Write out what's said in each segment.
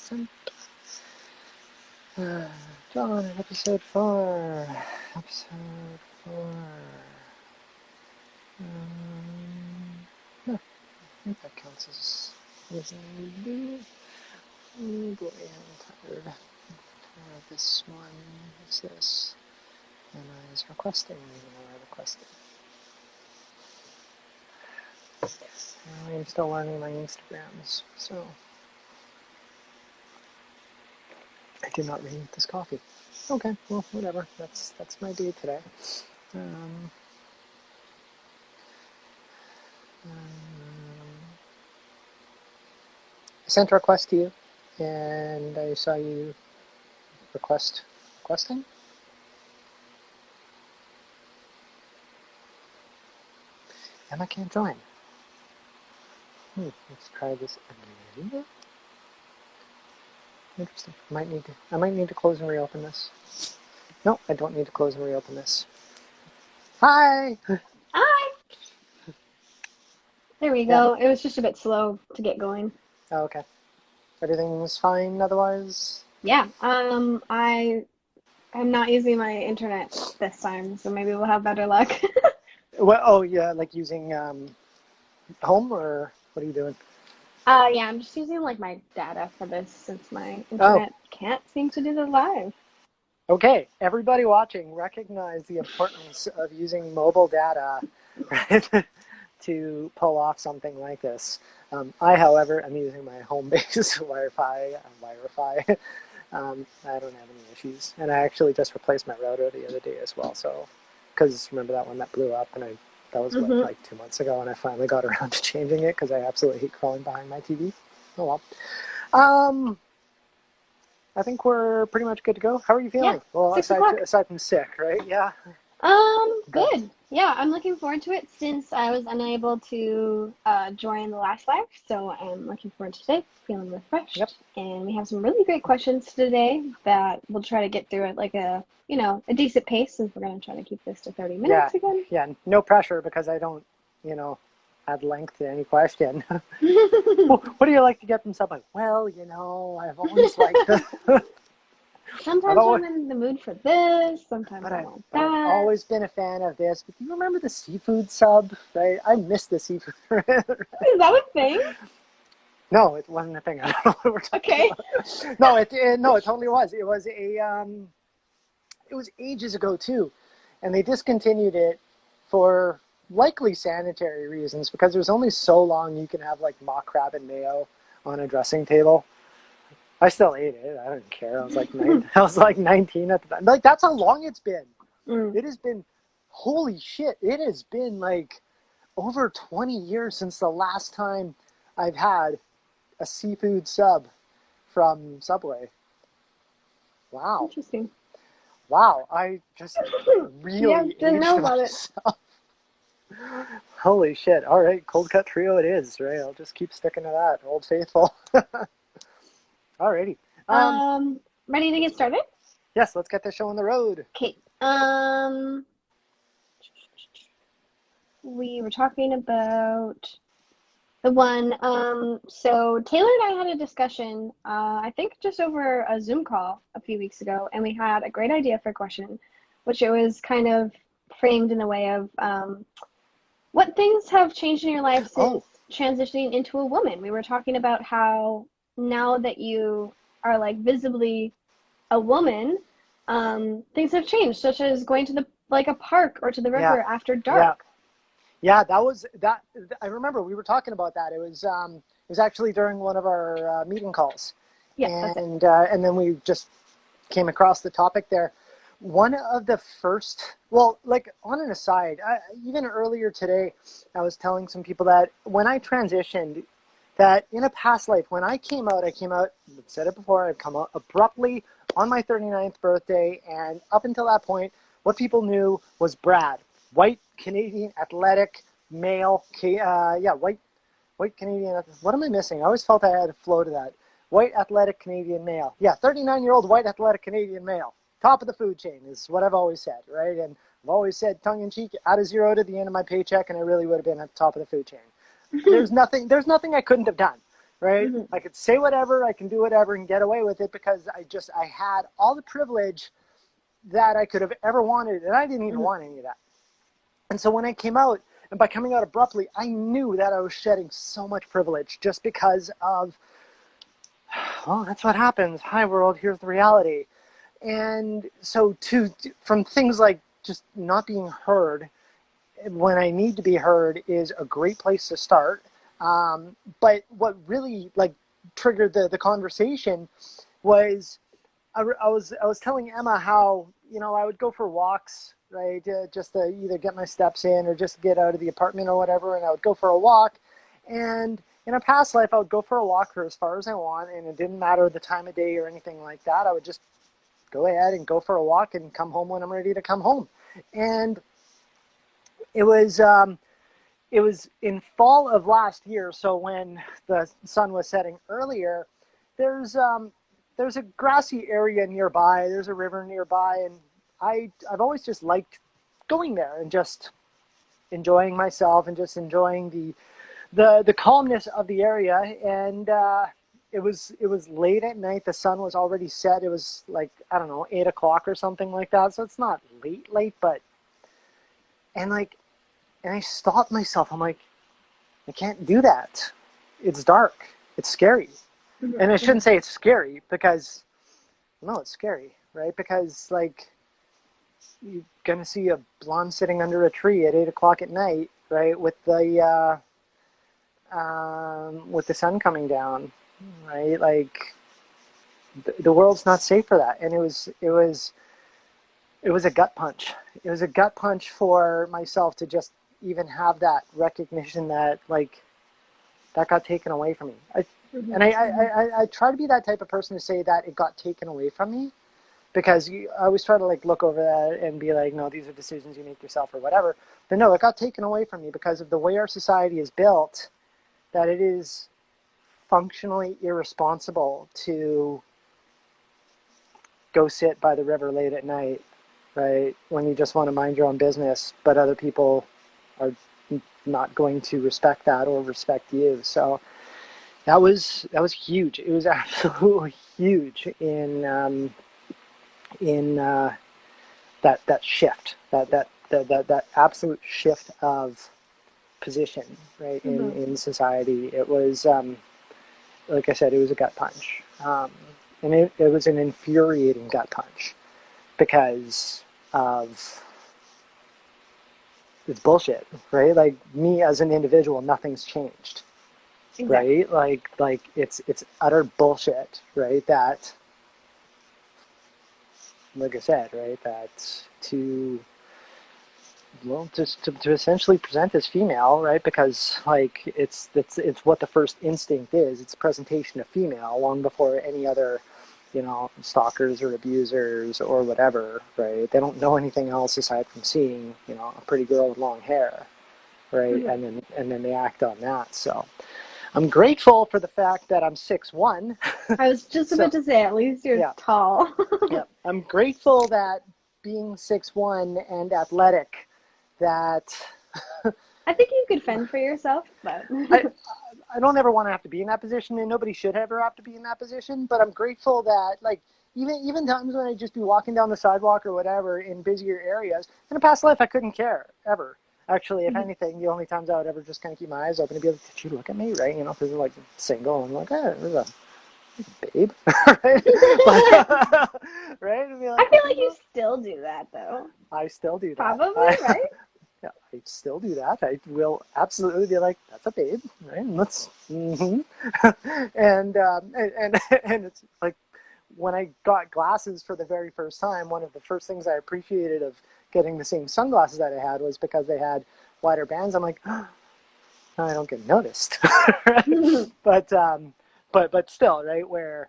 sent. John, episode 4. Episode 4. No, I think that counts as do. Oh boy, I'm tired. This one is this. And I was requesting, even though I requested. I'm still learning my Instagrams, so I did not read this coffee. Okay, well, whatever. That's my day today. I sent a request to you, and I saw you requesting? Emma can't join. Let's try this again. Interesting. I might need to close and reopen this. No, I don't need to close and reopen this. Hi! Hi! There we go. It was just a bit slow to get going. Oh, okay. Everything's fine otherwise? Yeah. I am not using my internet this time, so maybe we'll have better luck. Well, oh, yeah, like using home, or what are you doing? Yeah, I'm just using like my data for this since my internet can't seem to do the live. Okay, everybody watching, recognize the importance of using mobile data, right, to pull off something like this. I, however, am using my home-based Wi-Fi. I don't have any issues, and I actually just replaced my router the other day as well. So, because remember that one that blew up, and that was like 2 months ago, and I finally got around to changing it because I absolutely hate crawling behind my TV. Oh well. I think we're pretty much good to go. How are you feeling? Yeah, well, aside from sick, right? Yeah. Good. Yeah, I'm looking forward to it since I was unable to join the last live, so I'm looking forward to today, feeling refreshed. Yep. And we have some really great questions today that we'll try to get through at like a decent pace, since we're going to try to keep this to 30 minutes again. Yeah, no pressure because I don't, add length to any question. What do you like to get from someone? Well, I've always liked this. Sometimes I'm in the mood for this, sometimes I want that. I've always been a fan of this. But do you remember the seafood sub, right? I miss the seafood. Is that a thing? No, it wasn't a thing. I don't know what we're talking about. No, it totally was. It was it was ages ago too. And they discontinued it for likely sanitary reasons, because there's only so long you can have like mock crab and mayo on a dressing table. I still ate it. I didn't care. I was like 19 at the time. Like, that's how long it's been. It has been, holy shit, it has been like over 20 years since the last time I've had a seafood sub from Subway. Wow. Interesting. Wow, I just really didn't know about myself. Holy shit. All right, cold cut trio it is, right? I'll just keep sticking to that. Old Faithful. Alrighty. Ready to get started? Yes, let's get the show on the road. Okay. We were talking about the one, so Taylor and I had a discussion, I think just over a Zoom call a few weeks ago, and we had a great idea for a question, which it was kind of framed in the way of, what things have changed in your life since transitioning into a woman? We were talking about how now that you are like visibly a woman, things have changed, such as going to a park or to the river after dark. Yeah, that. I remember we were talking about that. It was actually during one of our meeting calls. Yeah, and then we just came across the topic there. One of the first, well, like on an aside, even earlier today, I was telling some people that when I transitioned, that in a past life, when I came out, I've said it before, I've come out abruptly on my 39th birthday, and up until that point, what people knew was Brad, white, Canadian, athletic, male, white Canadian, what am I missing? I always felt I had a flow to that. White, athletic, Canadian male. Yeah, 39-year-old white, athletic, Canadian male. Top of the food chain is what I've always said, right? And I've always said, tongue-in-cheek, add a zero to the end of my paycheck, and I really would have been at the top of the food chain. There's nothing I couldn't have done, right? Mm-hmm. I could say whatever, I can do whatever and get away with it because I had all the privilege that I could have ever wanted, and I didn't even Mm-hmm. want any of that. And so when I came out, and by coming out abruptly, I knew that I was shedding so much privilege just because of, well, that's what happens. Hi, world, here's the reality. And so from things like just not being heard when I need to be heard is a great place to start. But what really like triggered the conversation was I was telling Emma how, you know, I would go for walks, right, just to either get my steps in or just get out of the apartment or whatever, and I would go for a walk. And in a past life, I would go for a walk for as far as I want, and it didn't matter the time of day or anything like that. I would just go ahead and go for a walk and come home when I'm ready to come home. And it was in fall of last year, so when the sun was setting earlier, there's a grassy area nearby, there's a river nearby, and I've always just liked going there and just enjoying myself and just enjoying the calmness of the area. And it was late at night, the sun was already set, it was like, I don't know, 8 o'clock or something like that, so it's not late, but and I stopped myself. I'm like, I can't do that. It's dark. It's scary. Mm-hmm. And I shouldn't say it's scary because, no, it's scary, right? Because, like, you're going to see a blonde sitting under a tree at 8 o'clock at night, right, with the sun coming down, right? Like, the world's not safe for that. And it was a gut punch. It was a gut punch for myself to just even have that recognition that, like, that got taken away from me. I try to be that type of person to say that it got taken away from me, because I always try to like look over that and be like, no, these are decisions you make yourself or whatever. But no, it got taken away from me because of the way our society is built, that it is functionally irresponsible to go sit by the river late at night, right, when you just want to mind your own business, but other people are not going to respect that or respect you. So that was huge. It was absolutely huge in that shift, that absolute shift of position, right, in society. It was like I said, it was a gut punch, and it was an infuriating gut punch because of it's bullshit, right? Like, me as an individual, nothing's changed, Exactly. right? Like it's utter bullshit, right? That, like I said, right, that to, well, just to essentially present as female, right? Because like it's what the first instinct is. It's presentation of female long before any other, you know, stalkers or abusers or whatever, right? They don't know anything else aside from seeing, you know, a pretty girl with long hair, right? Mm-hmm. And then they act on that. So I'm grateful for the fact that I'm 6'1". I was just So about to say, at least you're yeah, tall. yeah. I'm grateful that being 6'1" and athletic, that I think you could fend for yourself, but I I don't ever want to have to be in that position, and nobody should ever have to be in that position. But I'm grateful that, like, even times when I just be walking down the sidewalk or whatever in busier areas. In a past life, I couldn't care ever. Actually, if anything, the only times I would ever just kind of keep my eyes open and be like, "Did she look at me?" Right? You know, because they're like single, and I'm like, "Oh, there's a babe," right? But, right? And be I like, feel like you you know, still do that though. I still do that. Probably, right? Yeah, I still do that. I will absolutely be like, "That's a babe," right? And let's, and it's like when I got glasses for the very first time. One of the first things I appreciated of getting the same sunglasses that I had was because they had wider bands. I'm like, oh, I don't get noticed, right? But still, right, where,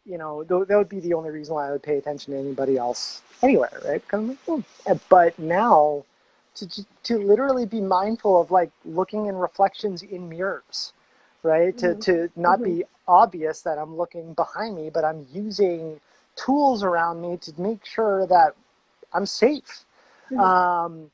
you know, that would be the only reason why I would pay attention to anybody else anywhere, right? Because I'm like, but now to literally be mindful of like looking in reflections in mirrors, right? To not Mm-hmm. be obvious that I'm looking behind me, but I'm using tools around me to make sure that I'm safe. Mm-hmm.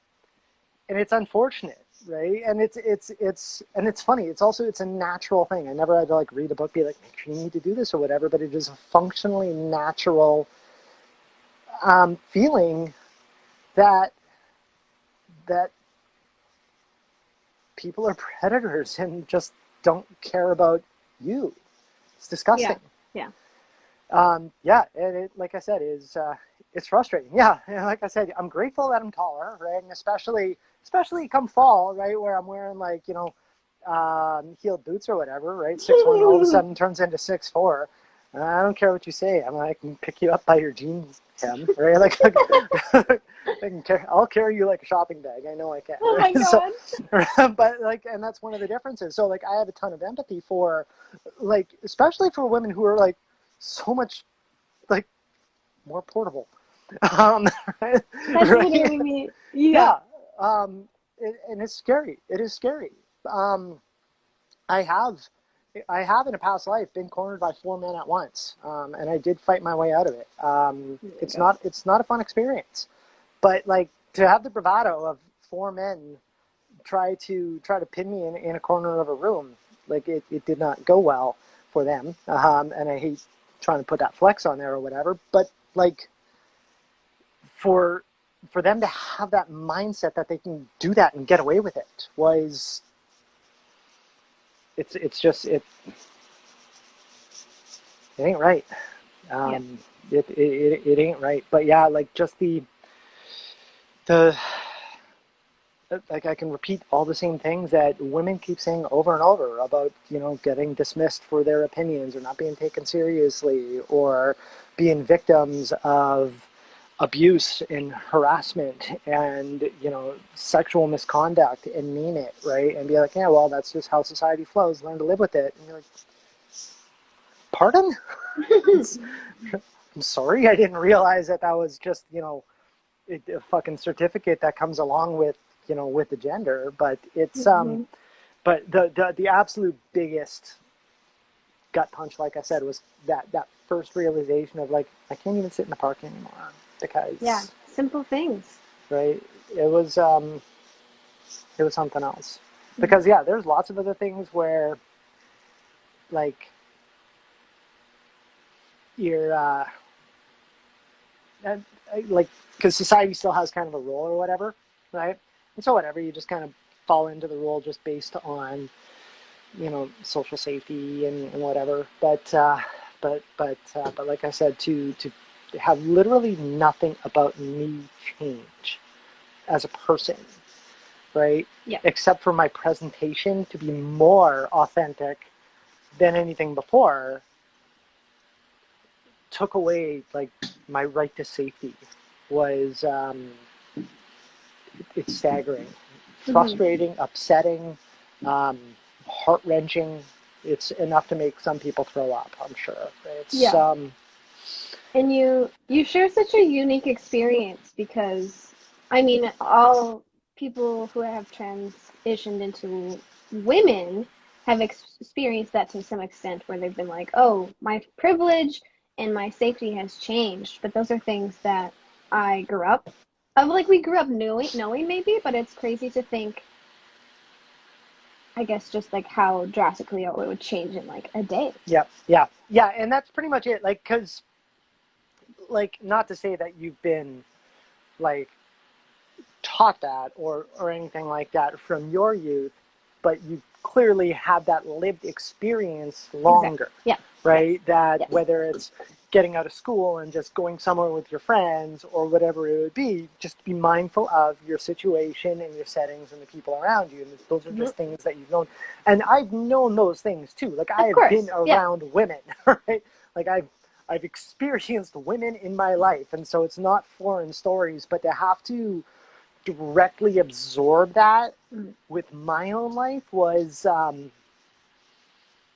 And it's unfortunate, right? And it's funny. It's a natural thing. I never had to like read a book, be like, make sure you need to do this or whatever. But it is a functionally natural feeling that that people are predators and just don't care about you. It's disgusting. Yeah. Yeah, and it, like I said, is it's frustrating. Yeah, and like I said, I'm grateful that I'm taller, right? And especially come fall, right, where I'm wearing like heeled boots or whatever, right? 6'1" all of a sudden turns into 6'4". I don't care what you say. I can pick you up by your jeans hem, right? Like I'll carry you like a shopping bag. I know I can. Oh my So, God. but like, and that's one of the differences. So like, I have a ton of empathy for, like, especially for women who are like so much like more portable. Right? That's Right? literally me. Yeah. Yeah. And it's scary. It is scary. I have in a past life been cornered by 4 men at once, and I did fight my way out of it. It's not a fun experience, but like to have the bravado of 4 men try to pin me in a corner of a room, like it did not go well for them, and I hate trying to put that flex on there or whatever, but like for them to have that mindset that they can do that and get away with it was it's just it ain't right. It ain't right. But yeah, like just the like I can repeat all the same things that women keep saying over and over about, getting dismissed for their opinions or not being taken seriously or being victims of abuse and harassment and, sexual misconduct and mean it, right? And be like, yeah, well, that's just how society flows. Learn to live with it. And you're like, pardon? I'm sorry, I didn't realize that was just, a fucking certificate that comes along with, with the gender. But it's but the absolute biggest gut punch, like I said, was that first realization of like, I can't even sit in the park anymore because simple things. Right, it was something else. Because there's lots of other things where like you're like, because society still has kind of a role or whatever, right? And so whatever, you just kind of fall into the role just based on, social safety and whatever. But like I said, to have literally nothing about me change as a person, right? Yeah. Except for my presentation to be more authentic than anything before, took away like my right to safety. Was it's staggering, frustrating, upsetting, heart-wrenching. It's enough to make some people throw up, I'm sure. It's and you share such a unique experience because I mean all people who have transitioned into women have experienced that to some extent where they've been like, oh, my privilege and my safety has changed, but those are things that I grew up like we grew up knowing maybe, but it's crazy to think, I guess, just like how drastically it would change in like a day. Yeah, and that's pretty much it. Like, because, like, not to say that you've been like taught that or anything like that from your youth, but you clearly have that lived experience longer. Exactly. Yeah. Right? That whether it's getting out of school and just going somewhere with your friends or whatever it would be, just be mindful of your situation and your settings and the people around you. And those are just things that you've known. And I've known those things too. Like, I have been around women, right? Like, I've experienced women in my life. And so it's not foreign stories, but to have to directly absorb that with my own life was,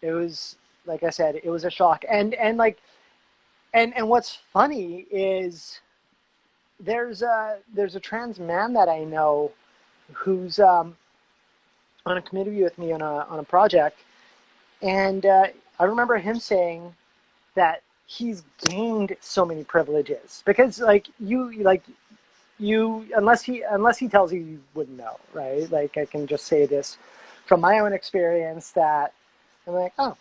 it was, like I said, it was a shock. And what's funny is there's a trans man that I know who's on a committee with me on a project, and I remember him saying that he's gained so many privileges because like unless he tells you, you wouldn't know, right? Like, I can just say this from my own experience that I'm like, oh.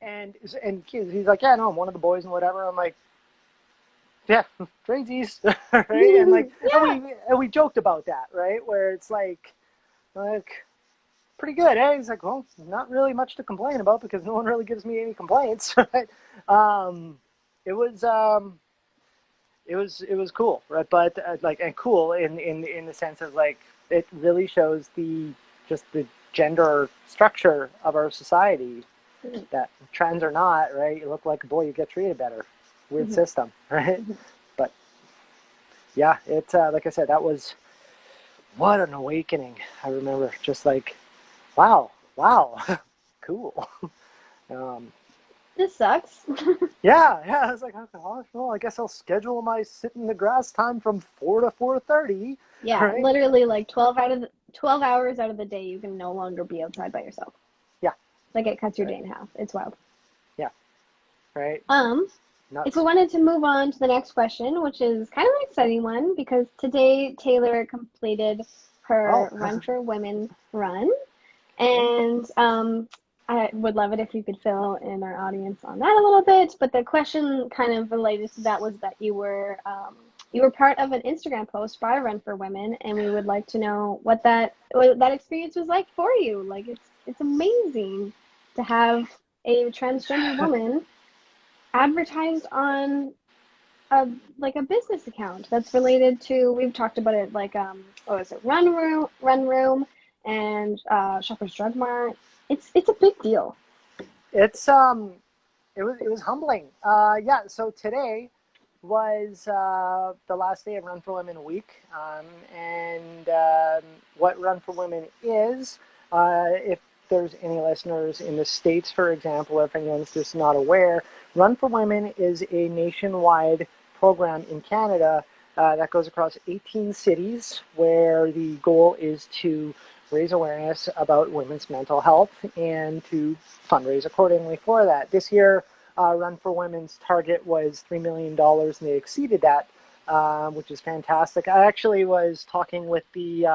And he's like, yeah, no, I'm one of the boys and whatever. I'm like, yeah, crazies, right? And like, Yeah. and we joked about that, right? Where it's like pretty good, eh? He's like, well, not really much to complain about because no one really gives me any complaints, right? It was it was cool, right? But like, and cool in the sense of like, it really shows just the gender structure of our society, that trans or not, right? You look like a boy, you get treated better. Weird system, right? But yeah, it's like I said, that was what an awakening. I remember just like, wow, cool. Um, This sucks. yeah. I was like, okay, well, I guess I'll schedule my sit in the grass time from 4 to 4:30. Yeah, Right? literally like 12 hours out of the day you can no longer be outside by yourself. Yeah. Like it cuts your Right. day in half. It's wild. Yeah. Right. If we Nuts. wanted to move on to the next question, which is kind of an exciting one because today Taylor completed Oh. her Run for Women run. Okay. And I would love it if you could fill in our audience on that a little bit. But the question kind of related to that was that you were part of an Instagram post by Run for Women, and we would like to know what that experience was like for you. Like it's amazing to have a transgender woman advertised on a business account that's related to, we've talked about it, like what was it, Run Room and Shoppers Drug Mart. It's a big deal. It's it was humbling. Yeah. So today was the last day of Run for Women week, and what Run for Women is, if there's any listeners in the States, for example, or if anyone's just not aware, Run for Women is a nationwide program in Canada that goes across 18 cities, where the goal is to raise awareness about women's mental health and to fundraise accordingly for that. This year, Run for Women's target was $3 million, and they exceeded that, which is fantastic. I actually was talking with the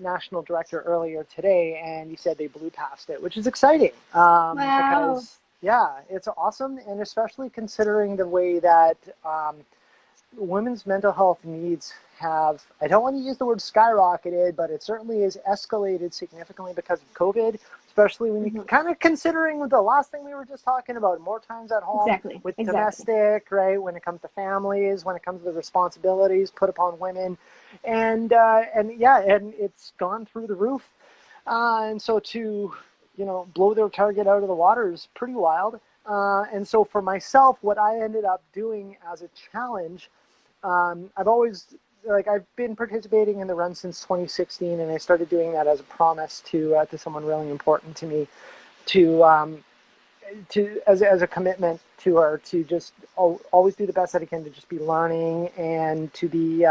national director earlier today, and he said they blew past it, which is exciting. Wow. Because, yeah, it's awesome, and especially considering the way that women's mental health needs have, I don't want to use the word skyrocketed, but it certainly has escalated significantly because of COVID, especially when you kind of considering the last thing we were just talking about, more times at home with domestic, right? When it comes to families, when it comes to the responsibilities put upon women, and it's gone through the roof. And so to, blow their target out of the water is pretty wild. And so for myself, what I ended up doing as a challenge, I've been participating in the run since 2016, and I started doing that as a promise to someone really important to me, as a commitment to her, to just always do the best that I can, to just be learning and to be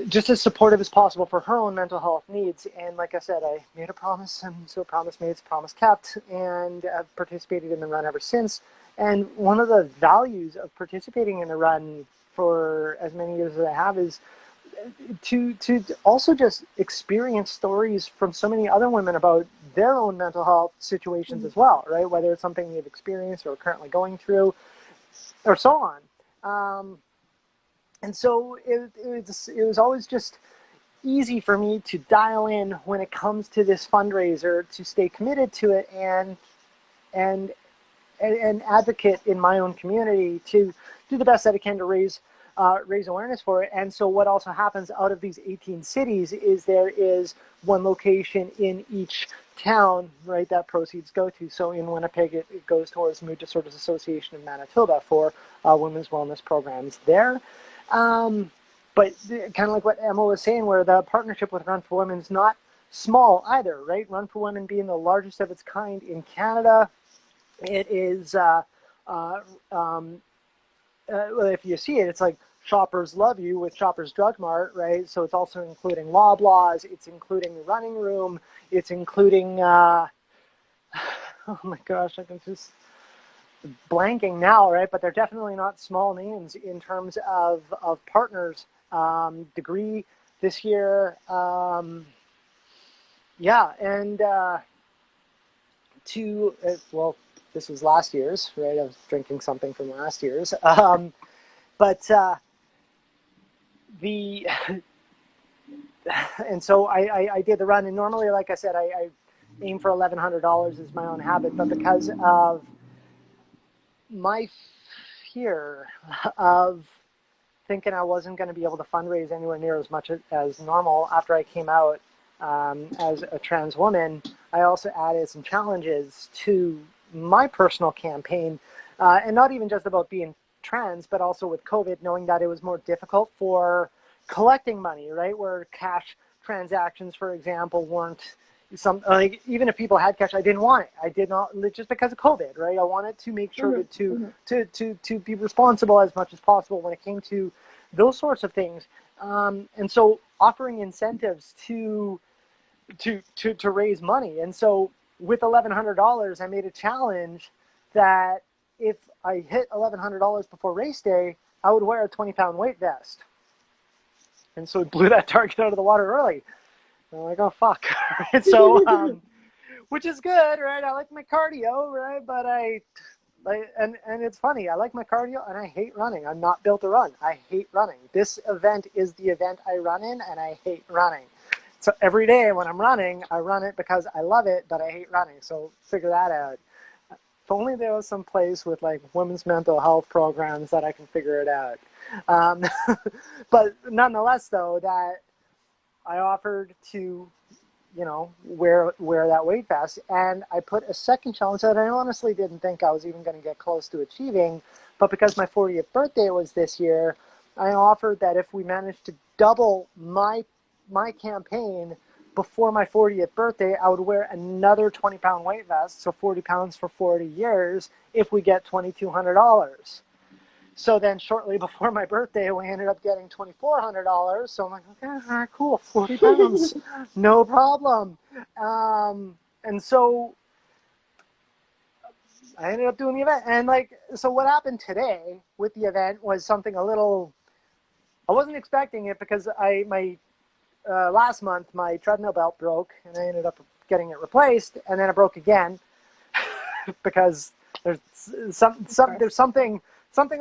just as supportive as possible for her own mental health needs. And like I said, I made a promise, and so a promise made is a promise kept, and I've participated in the run ever since. And one of the values of participating in the run for as many years as I have is to also just experience stories from so many other women about their own mental health situations as well, right? Whether it's something they've experienced or currently going through, or so on. And so it was always just easy for me to dial in when it comes to this fundraiser, to stay committed to it, and advocate in my own community to do the best that I can to raise awareness for it. And so what also happens out of these 18 cities is there is one location in each town, right, that proceeds go to. So in Winnipeg, it goes towards Mood Disorders Association of Manitoba for women's wellness programs there. But kind of like what Emma was saying, where the partnership with Run for Women is not small either, right? Run for Women being the largest of its kind in Canada. It is, if you see it, it's like Shoppers Love You with Shoppers Drug Mart, right? So it's also including Loblaws, it's including the Running Room, it's including, oh my gosh, I can just, blanking now, right? But they're definitely not small names in terms of partners. Degree this year. Yeah, and well, this was last year's, right? I was drinking something from last year's. But the and so I did the run, and normally, like I said, I aim for $1,100 as my own habit, but because of my fear of thinking I wasn't going to be able to fundraise anywhere near as much as normal after I came out as a trans woman, I also added some challenges to my personal campaign, and not even just about being trans, but also with COVID, knowing that it was more difficult for collecting money, right? Where cash transactions, for example, weren't like, even if people had cash, I didn't want it. I did not, just because of COVID, right? I wanted to make sure to be responsible as much as possible when it came to those sorts of things. And so offering incentives to raise money. And so with $1,100, I made a challenge that if I hit $1,100 before race day, I would wear a 20-pound weight vest. And so it blew that target out of the water early. I'm like, oh, fuck. So, which is good, right? I like my cardio, right? But and it's funny. I like my cardio and I hate running. I'm not built to run. I hate running. This event is the event I run in, and I hate running. So every day when I'm running, I run it because I love it, but I hate running. So figure that out. If only there was some place with like women's mental health programs that I can figure it out. But nonetheless, though, that I offered to, wear that weight vest, and I put a second challenge that I honestly didn't think I was even going to get close to achieving, but because my 40th birthday was this year, I offered that if we managed to double my campaign before my 40th birthday, I would wear another 20-pound weight vest, so 40 pounds for 40 years, if we get $2,200. So then shortly before my birthday, we ended up getting $2,400. So I'm like, okay, all right, cool, 40 pounds, no problem. And so I ended up doing the event. And so what happened today with the event was something a little, I wasn't expecting it, because last month my treadmill belt broke, and I ended up getting it replaced, and then it broke again because there's something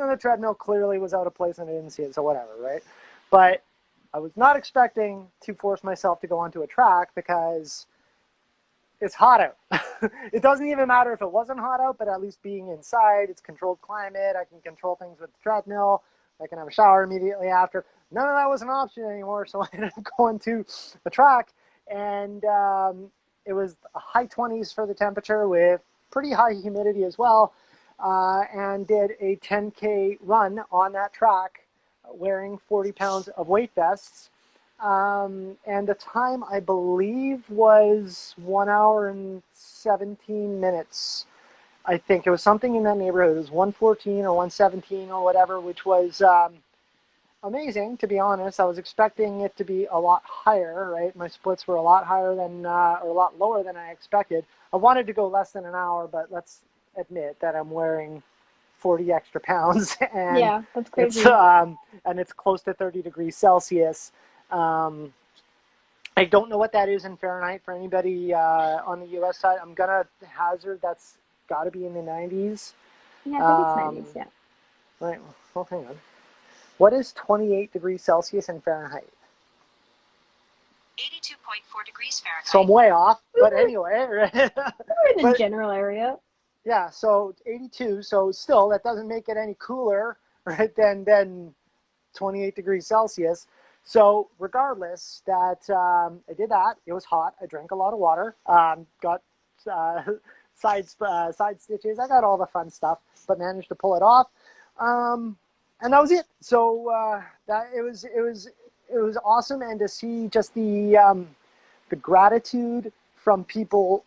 on the treadmill clearly was out of place and I didn't see it, so whatever, right? But I was not expecting to force myself to go onto a track because it's hot out. It doesn't even matter if it wasn't hot out, but at least being inside, it's controlled climate, I can control things with the treadmill, I can have a shower immediately after. None of that was an option anymore, so I ended up going to the track, and it was high 20s for the temperature with pretty high humidity as well. And did a 10K run on that track wearing 40 pounds of weight vests. And the time, I believe, was 1 hour and 17 minutes. I think it was something in that neighborhood. It was 1:14 or 1:17 or whatever, which was amazing, to be honest. I was expecting it to be a lot higher, right? My splits were a lot higher than, or a lot lower than I expected. I wanted to go less than an hour, but let's admit that I'm wearing 40 extra pounds, and yeah, that's crazy. And it's close to 30 degrees Celsius. I don't know what that is in Fahrenheit for anybody on the US side. I'm gonna hazard that's got to be in the 90s. Yeah, I think it's 90s. Yeah. Right. Well, hang on. What is 28 degrees Celsius in Fahrenheit? 82.4 degrees Fahrenheit. So I'm way off, but anyway. Right? We're in the general area. Yeah, so 82, so still, that doesn't make it any cooler, right, than 28 degrees Celsius. So regardless, that I did that. It was hot. I drank a lot of water. Got side stitches. I got all the fun stuff, but managed to pull it off. And that was it. So that it was awesome, and to see just the gratitude from people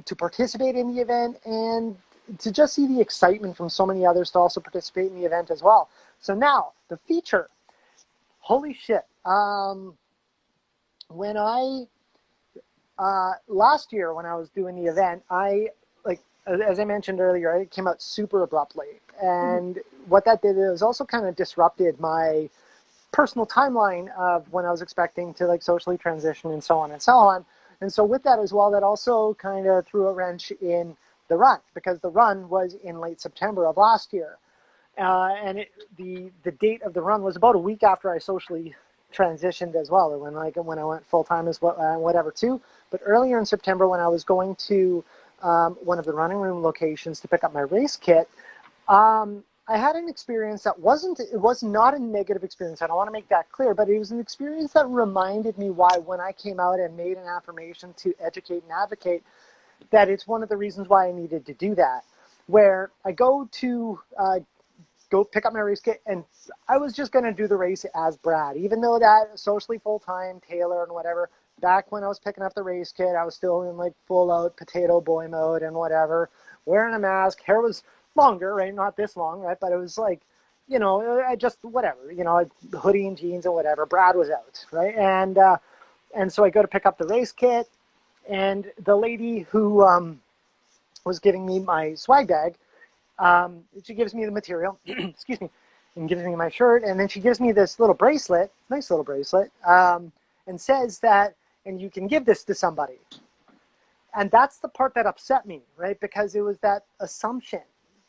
to participate in the event, and to just see the excitement from so many others to also participate in the event as well. So now the feature. Holy shit. When I last year when I was doing the event, I as I mentioned earlier, it came out super abruptly. And what that did is also kind of disrupted my personal timeline of when I was expecting to like socially transition and so on and so on. And so with that as well, that also kind of threw a wrench in the run, because the run was in late September of last year. And the date of the run was about a week after I socially transitioned as well, or when I went full-time as well, whatever too. But earlier in September, when I was going to one of the running room locations to pick up my race kit, I had an experience that it was not a negative experience. I don't want to make that clear, but it was an experience that reminded me why, when I came out and made an affirmation to educate and advocate, that it's one of the reasons why I needed to do that. Where I go pick up my race kit, and I was just going to do the race as Brad, even though that socially full-time, Taylor and whatever. Back when I was picking up the race kit, I was still in like full-out potato boy mode and whatever, wearing a mask. Hair was longer, right? Not this long, right? But it was like, I just, whatever, hoodie and jeans and whatever. Brad was out, right? And so I go to pick up the race kit, and the lady who was giving me my swag bag, she gives me the material, excuse me, and gives me my shirt, and then she gives me this little bracelet, nice little bracelet, and says that, and you can give this to somebody. And that's the part that upset me, right? Because it was that assumption.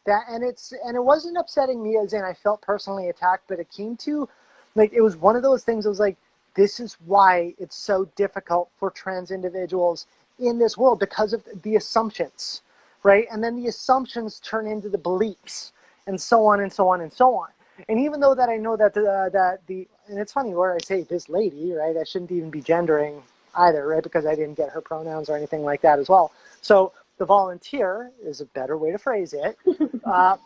And it wasn't upsetting me as in I felt personally attacked, but it came to, like, it was one of those things. It was like, this is why it's so difficult for trans individuals in this world, because of the assumptions, right? And then the assumptions turn into the beliefs, and so on and so on and so on. And even though that I know that and it's funny where I say this lady, right? I shouldn't even be gendering either, right? Because I didn't get her pronouns or anything like that as well. So the volunteer is a better way to phrase it,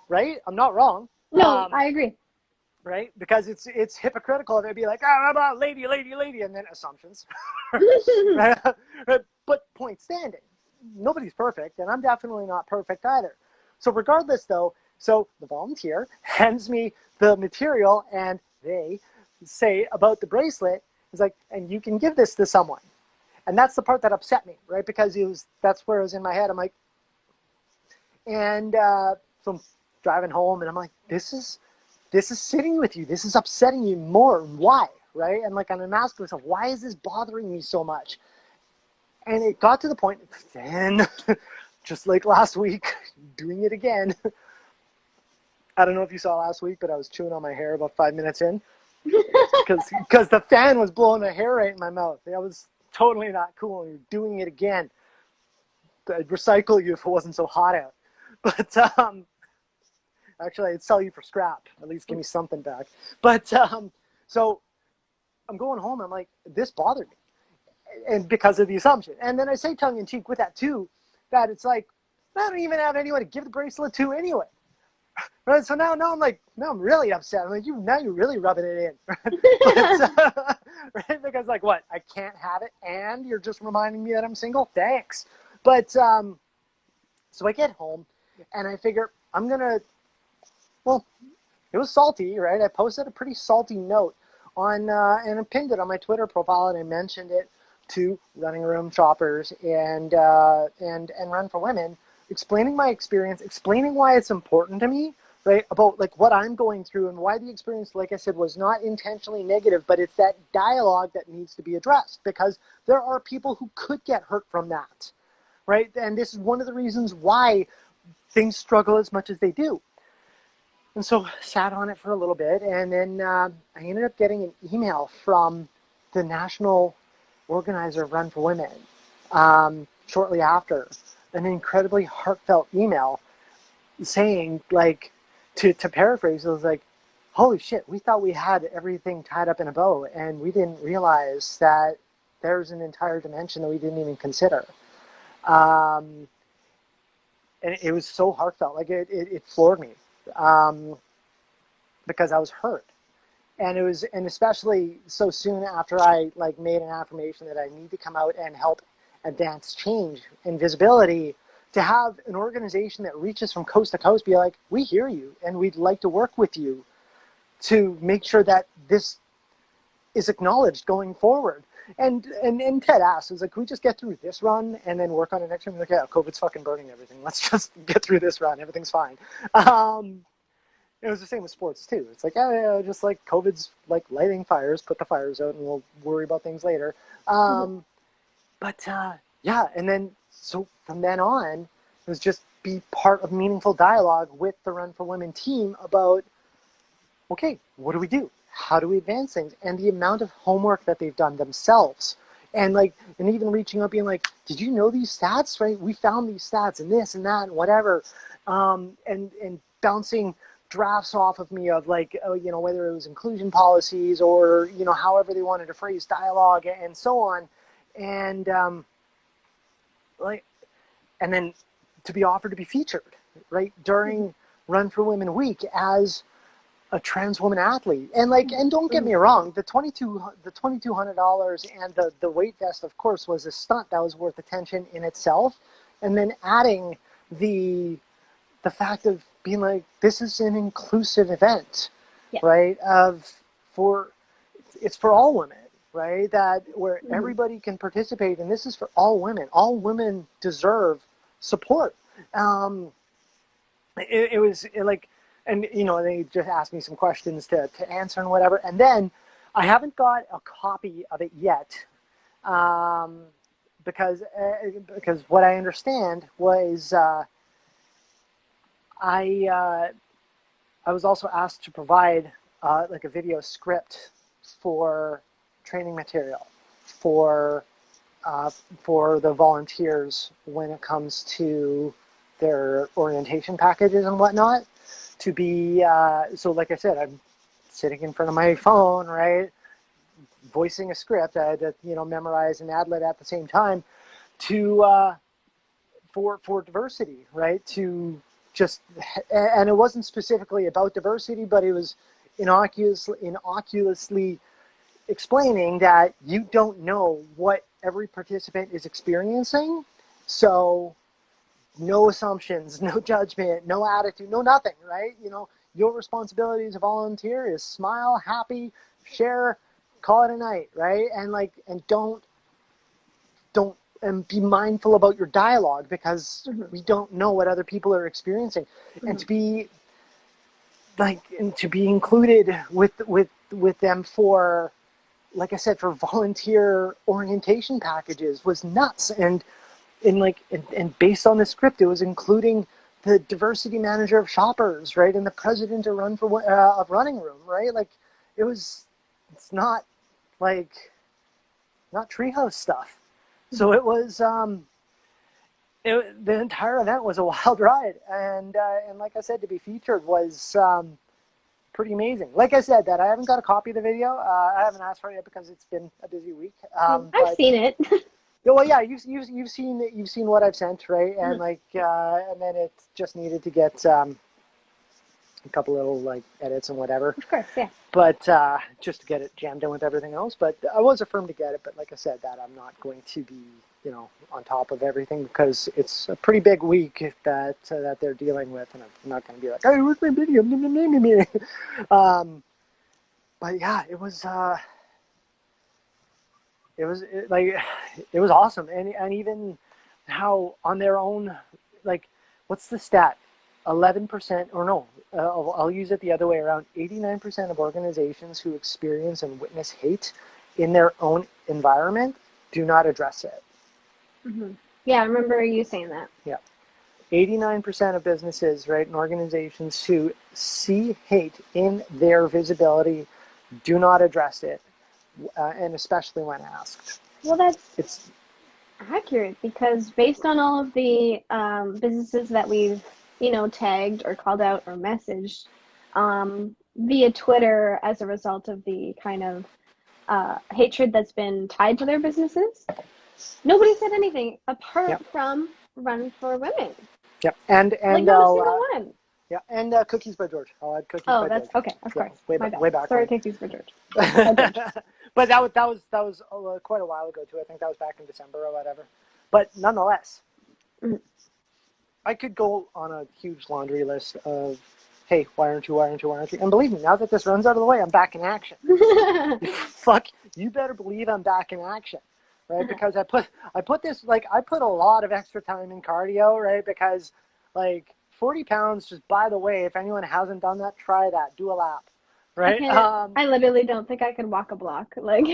right? I'm not wrong. No, I agree. Right? Because it's hypocritical if it'd be like, lady, and then assumptions. Right? But point standing, nobody's perfect, and I'm definitely not perfect either. So regardless, though, so the volunteer hands me the material, and they say about the bracelet, it's like, and you can give this to someone. And that's the part that upset me, right? Because that's where it was in my head. I'm like, and so I'm driving home, and I'm like, this is sitting with you. This is upsetting you more. Why, right? And like, I'm asking myself, why is this bothering me so much? And it got to the point, then, just like last week, doing it again. I don't know if you saw last week, but I was chewing on my hair about 5 minutes in, because the fan was blowing the hair right in my mouth. That was totally not cool. You're doing it again. I'd recycle you if it wasn't so hot out. But actually, I'd sell you for scrap. At least give me something back. But so I'm going home. I'm like, this bothered me, and because of the assumption. And then I say tongue in cheek with that too, that it's like, I don't even have anyone to give the bracelet to anyway. Right? So now I'm like, now I'm really upset. I'm like, you're really rubbing it in. But, right? Because like, what? I can't have it, and you're just reminding me that I'm single? Thanks. But so I get home, and I figure I'm gonna. Well, it was salty, right? I posted a pretty salty note on, and I pinned it on my Twitter profile, and I mentioned it to running room shoppers and Run for Women, explaining my experience, explaining why it's important to me, right? About like what I'm going through and why the experience, like I said, was not intentionally negative, but it's that dialogue that needs to be addressed, because there are people who could get hurt from that, right? And this is one of the reasons why things struggle as much as they do. And so sat on it for a little bit, and then I ended up getting an email from the national organizer of Run for Women shortly after, an incredibly heartfelt email saying, like, to paraphrase, it was like, holy shit, we thought we had everything tied up in a bow, and we didn't realize that there's an entire dimension that we didn't even consider. And it was so heartfelt, like it floored me. Because I was hurt, and especially so soon after I like made an affirmation that I need to come out and help advance change and visibility, to have an organization that reaches from coast to coast be like, we hear you and we'd like to work with you to make sure that this is acknowledged going forward. And Ted asked, was like, can we just get through this run and then work on the next one? Like, yeah, COVID's fucking burning everything. Let's just get through this run. Everything's fine. It was the same with sports too. It's like, yeah, just like COVID's like lighting fires, put the fires out, and we'll worry about things later. But yeah, and then so from then on, it was just be part of meaningful dialogue with the Run for Women team about, okay, what do we do? How do we advance things? And the amount of homework that they've done themselves. And like, and even reaching out being like, did you know these stats, right? We found these stats and this and that and whatever. And bouncing drafts off of me of like, you know, whether it was inclusion policies or, you know, however they wanted to phrase dialogue and so on. And like, and then to be offered to be featured, right, during Run for Women Week as a trans woman athlete. And like, and don't get me wrong, the $2,200 and the weight vest, of course, was a stunt that was worth attention in itself. And then adding the fact of being like, this is an inclusive event, right? It's for all women, right? That where everybody can participate, and this is for all women. All women deserve support. It was like, and you know, they just asked me some questions to answer and whatever. And then I haven't got a copy of it yet, because what I understand was I was also asked to provide like a video script for training material for the volunteers when it comes to their orientation packages and whatnot. To be so, like I said, I'm sitting in front of my phone, right, voicing a script. I had to, you know, memorize and ad-lib at the same time to for diversity, right? To just, and it wasn't specifically about diversity, but it was innocuously explaining that you don't know what every participant is experiencing, so no assumptions, no judgment, no attitude, no nothing, right? You know, your responsibility as a volunteer is smile, happy, share, call it a night, right? And like, and don't and be mindful about your dialogue, because we don't know what other people are experiencing. And to be like, and to be included with them for, like I said, for volunteer orientation packages was nuts. And based on the script, it was including the diversity manager of Shoppers, right, and the president of Running Room, right? Like, it's not like, not treehouse stuff. So it was the entire event was a wild ride, and like I said, to be featured was pretty amazing. Like I said, that I haven't got a copy of the video. I haven't asked for it yet because it's been a busy week. I've seen it. Well, yeah, you've seen what I've sent, right? And like, and then it just needed to get a couple little like edits and whatever. Of course, yeah. But just to get it jammed in with everything else. But I was affirmed to get it. But like I said, that I'm not going to be, you know, on top of everything, because it's a pretty big week that they're dealing with, and I'm not going to be like, hey, where's my video? But yeah, it was awesome. And even how on their own, like, what's the stat? 11%, or no, I'll use it the other way around. 89% of organizations who experience and witness hate in their own environment do not address it. Yeah, I remember you saying that. Yeah. 89% of businesses, right, and organizations who see hate in their visibility do not address it, and especially when asked. Well, it's accurate, because based on all of the businesses that we've, you know, tagged or called out or messaged via Twitter as a result of the kind of hatred that's been tied to their businesses, nobody said anything apart from Run for Women. Yep, and like, not a single one. Yeah, and Cookies by George. I'll add Cookies by George. Oh, that's okay. Of course. Way back. Sorry, Cookies by George. But that was quite a while ago too. I think that was back in December or whatever. But nonetheless, I could go on a huge laundry list of hey, why aren't you? And believe me, now that this runs out of the way, I'm back in action. Fuck, you better believe I'm back in action, right? Because I put this, like, I put a lot of extra time in cardio, right? Because, like, 40 pounds, just by the way, if anyone hasn't done that, try that. Do a lap, I right? can't. I literally don't think I could walk a block. Like,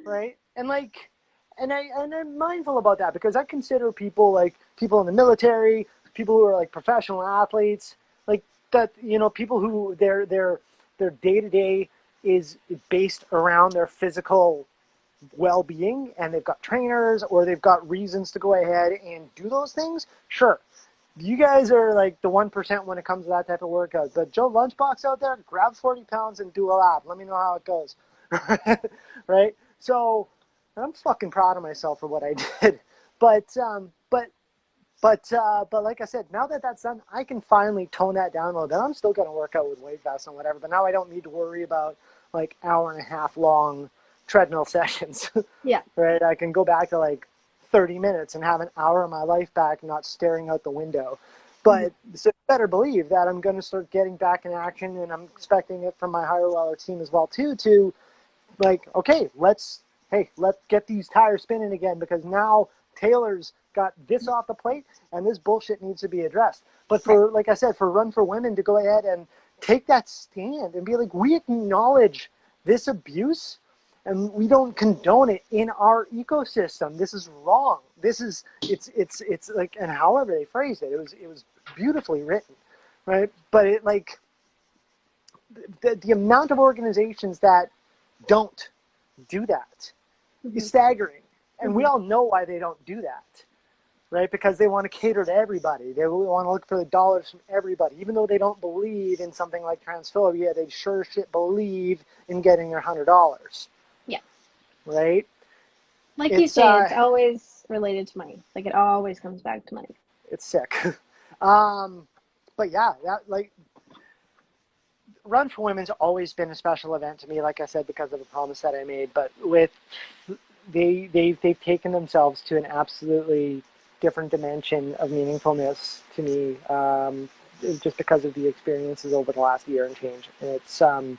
Right? And, like, and I'm mindful about that because I consider people, like, people in the military, people who are, like, professional athletes, like, that, you know, people who their day-to-day is based around their physical well-being, and they've got trainers or they've got reasons to go ahead and do those things. Sure, you guys are like the 1% when it comes to that type of workout. But Joe Lunchbox out there, grab 40 pounds and do a lap. Let me know how it goes. Right? So I'm fucking proud of myself for what I did. But like I said, now that that's done, I can finally tone that down a little bit. I'm still going to work out with weight vests and whatever, but now I don't need to worry about like hour and a half long treadmill sessions. yeah. Right? I can go back to like 30 minutes and have an hour of my life back, not staring out the window. But so you better believe that I'm going to start getting back in action, and I'm expecting it from my higher roller team as well too, to like, okay, let's get these tires spinning again, because now Taylor's got this off the plate and this bullshit needs to be addressed. But for, like I said, for Run for Women to go ahead and take that stand and be like, we acknowledge this abuse and we don't condone it in our ecosystem. This is wrong. This is, it's like, and however they phrased it, it was beautifully written, right? But it, like, the amount of organizations that don't do that is staggering. And we all know why they don't do that, right? Because they want to cater to everybody. They want to look for the dollars from everybody. Even though they don't believe in something like transphobia, they sure shit believe in getting their $100. Yeah. Right? Like you say, it's always related to money. Like, it always comes back to money. It's sick. But yeah, that, like, Run for Women's always been a special event to me, like I said, because of a promise that I made. But with they've taken themselves to an absolutely different dimension of meaningfulness to me, just because of the experiences over the last year and change. It's and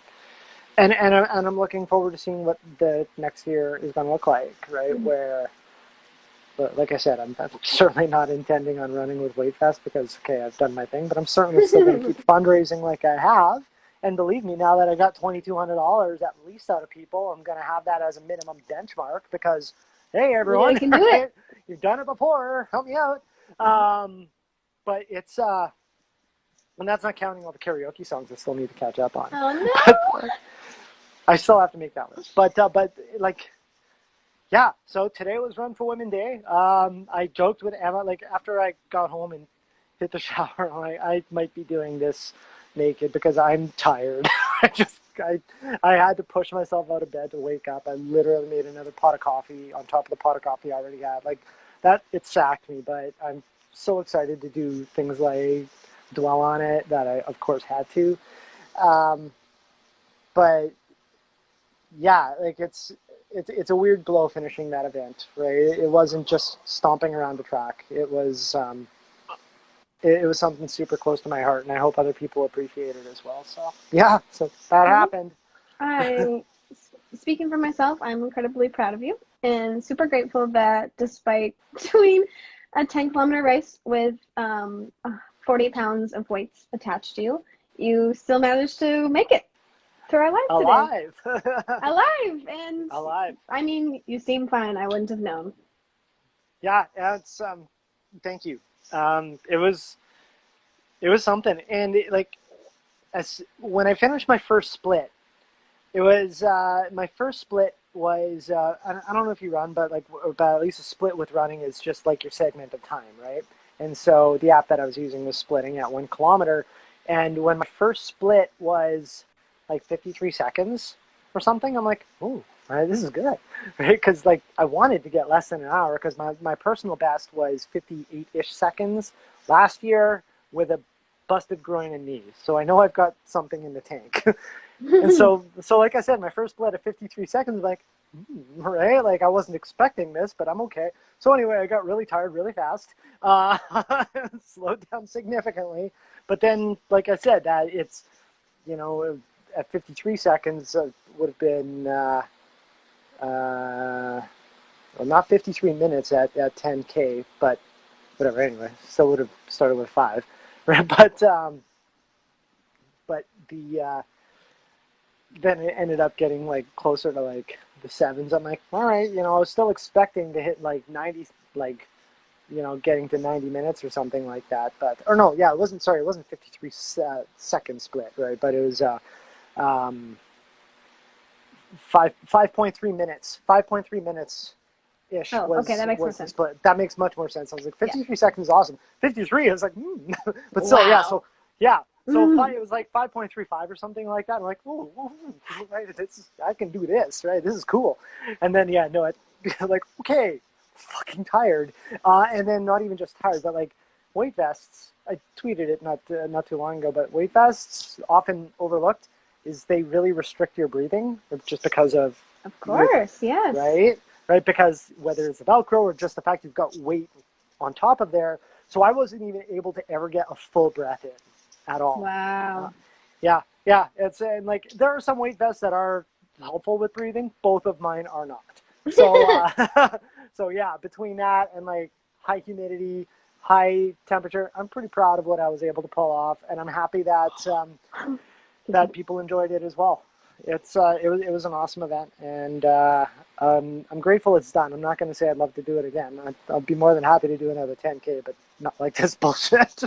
I'm looking forward to seeing what the next year is going to look like, right? Where, but like I said, I'm certainly not intending on running with WaitFest because, okay, I've done my thing, but I'm certainly still going to keep fundraising like I have. And believe me, now that I got $2,200 at least out of people, I'm going to have that as a minimum benchmark because, hey, everyone, you can do it. You've done it before. Help me out. But it's, and that's not counting all the karaoke songs I still need to catch up on. Oh, no. I still have to make that list. But like, yeah, so today was Run for Women Day. I joked with Emma, like, after I got home and hit the shower, I might be doing this naked because I'm tired. I had to push myself out of bed to wake up. I literally made another pot of coffee on top of the pot of coffee I already had. Like, that, it sacked me, but I'm so excited to do things like Dwell On It that I, of course, had to. But yeah, like, it's a weird blow finishing that event, right? It wasn't just stomping around the track. It was something super close to my heart, and I hope other people appreciate it as well. So yeah, so that happened. Speaking for myself, I'm incredibly proud of you and super grateful that despite doing a 10-kilometer race with 40 pounds of weights attached to you, you still managed to make it through our life today. Alive! And alive. I mean, you seem fine. I wouldn't have known. Yeah, it's thank you. It was something, and when I finished my first split, it was my first split was I don't know if you run, but at least a split with running is just like your segment of time, right? And so the app that I was using was splitting at 1 kilometer, and when my first split was like 53 seconds or something, I'm like, ooh, right, this is good, right? Because like I wanted to get less than an hour because my personal best was 58-ish seconds last year with a busted groin and knees. So I know I've got something in the tank. And so like I said, my first split at 53 seconds, like, right? Like I wasn't expecting this, but I'm okay. So anyway, I got really tired really fast, slowed down significantly. But then, like I said, that it's, at 53 seconds would have been, well, not 53 minutes at 10K, but whatever. Anyway, still would have started with 5, right? But the then it ended up getting like closer to like the 7s. I'm like, all right, I was still expecting to hit like 90, like, getting to 90 minutes or something like that. But, or no, yeah, it wasn't 53 second split, right? But it was 5.3 minutes, 5.3 minutes ish Oh, okay, that makes more was the sense. split. That makes much more sense. I was like, Yeah. 53 seconds is awesome. 53, I was like, but still, yeah. Wow. So it was like 5.35 or something like that. I'm like, ooh, right, I can do this, right? This is cool. And then, yeah, no, like, okay, fucking tired. And then not even just tired, but like weight vests. I tweeted it not too long ago, but weight vests often overlooked is they really restrict your breathing just because of course, yes. Right, because whether it's the Velcro or just the fact you've got weight on top of there, so I wasn't even able to ever get a full breath in at all. Wow. Yeah, it's and like there are some weight vests that are helpful with breathing. Both of mine are not. So so yeah, between that and like high humidity, high temperature, I'm pretty proud of what I was able to pull off, and I'm happy that that people enjoyed it as well. It was an awesome event, and I'm grateful it's done. I'm not going to say I'd love to do it again. I'll be more than happy to do another 10K, but not like this bullshit.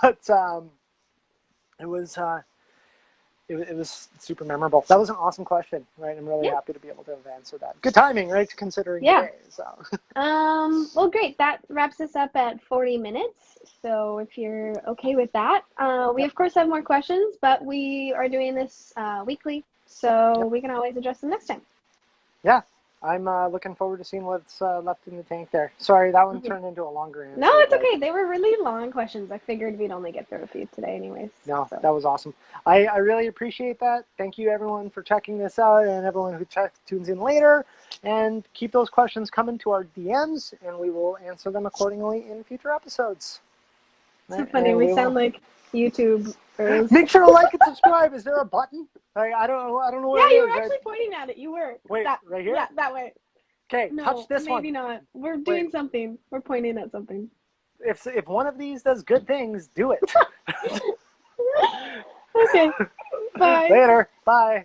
But it was super memorable. That was an awesome question, right? I'm really happy to be able to have answered that. Good timing, right? Considering today. So. Well, great. That wraps us up at 40 minutes. So if you're okay with that, we of course have more questions, but we are doing this weekly, so we can always address them next time. Yeah. I'm looking forward to seeing what's left in the tank there. Sorry, that one turned into a longer answer. No, it's okay. They were really long questions. I figured we'd only get through a few today anyways. No, that was awesome. I really appreciate that. Thank you, everyone, for checking this out, and everyone who tunes in later. And keep those questions coming to our DMs, and we will answer them accordingly in future episodes. Right? So funny. We sound like YouTube. Make sure to like and subscribe. Is there a button? I don't know. Yeah, you were actually pointing at it. You were. Wait, right here? Yeah, that way. Okay, no, touch this one. Maybe not. We're doing something. We're pointing at something. If one of these does good things, do it. Okay. Bye. Later. Bye.